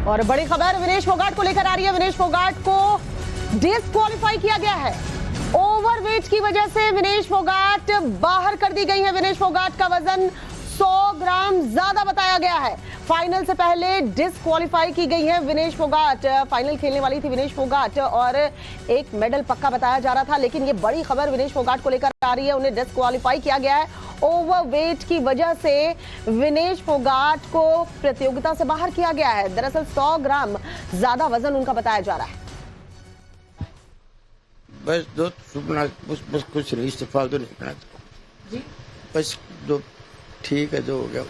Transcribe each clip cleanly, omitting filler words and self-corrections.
और बड़ी खबर विनेश फोगाट को लेकर आ रही है। विनेश फोगाट को डिस्क्वालीफाई किया गया है। ओवरवेट की वजह से विनेश फोगाट बाहर कर दी गई है। विनेश फोगाट का वजन 100 ग्राम ज्यादा बताया गया है। फाइनल से पहले डिस्क्वालीफाई की गई है विनेश फोगाट। फाइनल खेलने वाली थी विनेश फोगाट और एक मेडल पक्का बताया जा रहा था, लेकिन ये बड़ी खबर विनेश फोगाट को लेकर आ रही है। उन्हें डिस्क्वालीफाई किया गया है। ओवरवेट की वजह से विनेश फोगाट को प्रतियोगिता से बाहर किया गया है। दरअसल 100 ग्राम ज्यादा वजन उनका बताया जा रहा है। बस दो सुपना बस कुछ नहीं, इस्तेफा तो नहीं करना जी। बस दो ठीक है, जो हो गया।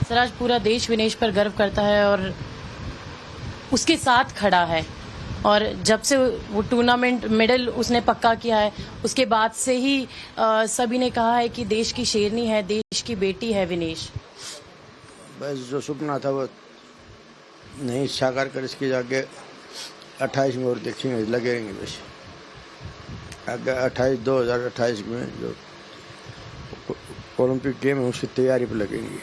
सर, आज पूरा देश विनेश पर गर्व करता है और उसके साथ खड़ा है। और जब से वो टूर्नामेंट मेडल उसने पक्का किया है, उसके बाद से ही सभी ने कहा है कि देश की शेरनी है, देश की बेटी है विनेश। बस जो सपना था वो नहीं साकार कर, इसके जाके 28 में और देखेंगे, लगे रहेंगे। बस आगे 2028 में जो ओलंपिक गेम है उसकी तैयारी पर लगेंगे।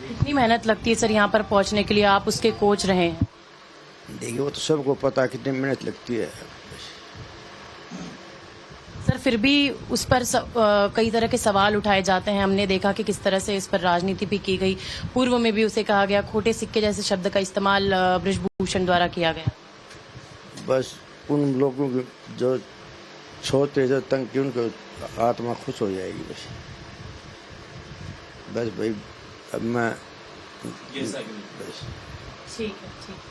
कितनी मेहनत लगती है सर यहाँ पर पहुँचने के लिए? आप उसके कोच रहे हैं। देखिए वो तो सबको पता है कितनी मेहनत लगती है। सर, फिर भी उस पर कई तरह के सवाल उठाए जाते हैं। हमने देखा कि किस तरह से इस पर राजनीति भी की गई। पूर्व में भी उसे कहा गया, खोटे सिक्के जैसे शब्द का इस्तेमाल बृजभूषण द्वारा किया गया। बस उन लोगों की जो सोचते जो तंग की, उनको आत्मा खुश हो जाएगी। बस भाई अब मैं ठीक है।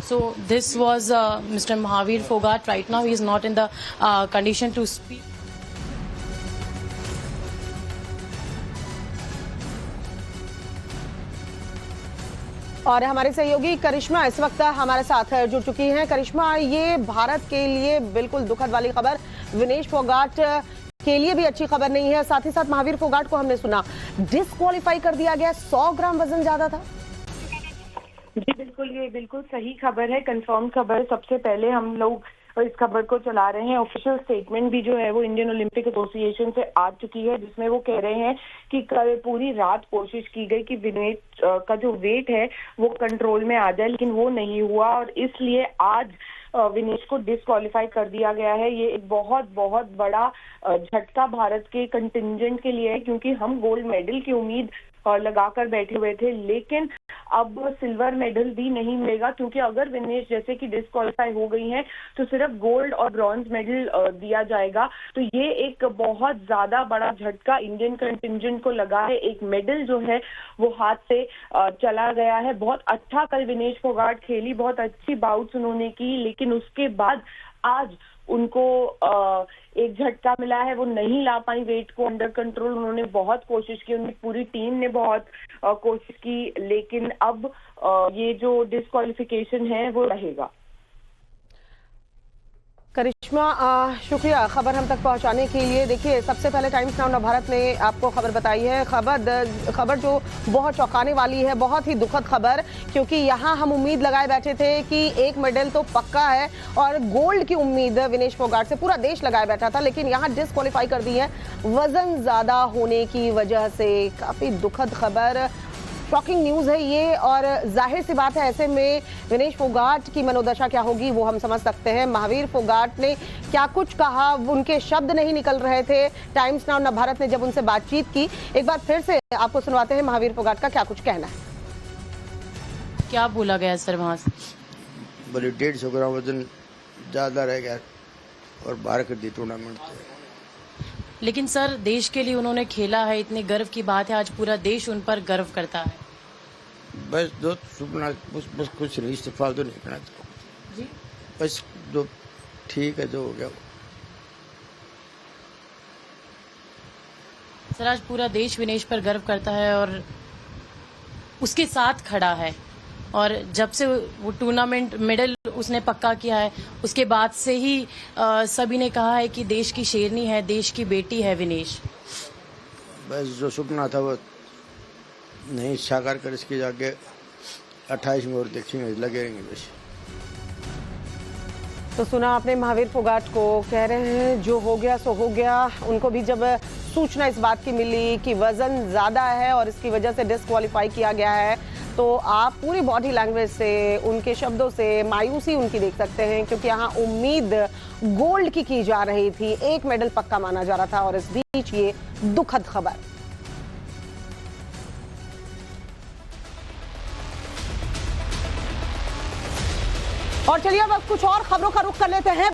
So this was Mr. Mahavir Phogat. Right now he is not in the condition to speak. और हमारे सहयोगी करिश्मा इस वक्त हमारे साथ जुड़ चुकी हैं। करिश्मा, ये भारत के लिए बिल्कुल दुखद वाली खबर, विनेश फोगाट के लिए भी अच्छी खबर नहीं है। साथ ही साथ महावीर फोगाट को हमने सुना डिस्क्वालीफाई कर दिया गया, 100 ग्राम वजन ज्यादा था। जी बिल्कुल, ये बिल्कुल सही खबर है, कंफर्म खबर। सबसे पहले हम लोग इस खबर को चला रहे हैं। ऑफिशियल स्टेटमेंट भी जो है वो इंडियन ओलंपिक एसोसिएशन से आ चुकी है, जिसमें वो कह रहे हैं कि कल पूरी रात कोशिश की गई कि विनेश का जो वेट है वो कंट्रोल में आ जाए, लेकिन वो नहीं हुआ और इसलिए आज विनेश को डिस्क्वालीफाई कर दिया गया है। ये एक बहुत बहुत बड़ा झटका भारत के कंटिंजेंट के लिए है, क्योंकि हम गोल्ड मेडल की उम्मीद लगाकर बैठे हुए थे, लेकिन अब सिल्वर मेडल भी नहीं मिलेगा, क्योंकि अगर विनेश जैसे कि डिस्क्वालीफाई हो गई हैं तो सिर्फ गोल्ड और ब्रॉन्ज मेडल दिया जाएगा। तो ये एक बहुत ज्यादा बड़ा झटका इंडियन कंटिंजेंट को लगा है। एक मेडल जो है वो हाथ से चला गया है। बहुत अच्छा कल विनेश फोगाट खेली, बहुत अच्छी बाउट्स उन्होंने की, लेकिन उसके बाद आज उनको एक झटका मिला है। वो नहीं ला पाई वेट को अंडर कंट्रोल। उन्होंने बहुत कोशिश की, उनकी पूरी टीम ने बहुत कोशिश की, लेकिन अब ये जो डिस्क्वालिफिकेशन है वो रहेगा। करिश्मा, शुक्रिया खबर हम तक पहुंचाने के लिए। देखिए, सबसे पहले टाइम्स नाउ भारत ने आपको खबर बताई है। खबर जो बहुत चौंकाने वाली है, बहुत ही दुखद खबर, क्योंकि यहाँ हम उम्मीद लगाए बैठे थे कि एक मेडल तो पक्का है और गोल्ड की उम्मीद विनेश फोगाट से पूरा देश लगाए बैठा था, लेकिन यहाँ डिस्क्वालीफाई कर दी है वजन ज्यादा होने की वजह से। काफी दुखद खबर, शॉकिंग न्यूज है ये, और जाहिर सी बात है ऐसे में विनेश फोगाट की मनोदशा क्या होगी वो हम समझ सकते हैं। महावीर फोगाट ने क्या कुछ कहा, उनके शब्द नहीं निकल रहे थे। टाइम्स नाउ भारत ने जब उनसे बातचीत की, एक बार फिर से आपको सुनवाते हैं महावीर फोगाट का क्या कुछ कहना है। क्या बोला गया सर वहां से? बोले 150 ग्राम वजन ज्यादा रह गया और बाहर कर दी टूर्नामेंट। लेकिन सर, देश के लिए उन्होंने खेला है, इतने गर्व की बात है। आज पूरा देश उन पर गर्व करता है। बस दो सुपना बस कुछ नहीं, इस्तेफा तो नहीं करना जी। बस दो ठीक है, जो हो गया। सर, आज पूरा देश विनेश पर गर्व करता है और उसके साथ खड़ा है। और जब से वो टूर्नामेंट मेडल उसने पक्का किया है, उसके बाद से ही सभी ने कहा है कि देश की शेरनी है, देश की बेटी है विनेश। बस जो सपना था वो नहीं साकार कर, इसके जाके 28 में और देखेंगे, लगे रहेंगे। बस तो सुना आपने महावीर फोगाट को, कह रहे हैं जो हो गया सो हो गया। उनको भी जब सूचना इस बात की मिली कि वजन ज्यादा है और इसकी वजह से डिस्क्वालीफाई किया गया है, तो आप पूरी बॉडी लैंग्वेज से, उनके शब्दों से मायूसी उनकी देख सकते हैं, क्योंकि यहाँ उम्मीद गोल्ड की जा रही थी, एक मेडल पक्का माना जा रहा था और इस बीच ये दुखद खबर। और चलिए अब कुछ और खबरों का रुख कर लेते हैं।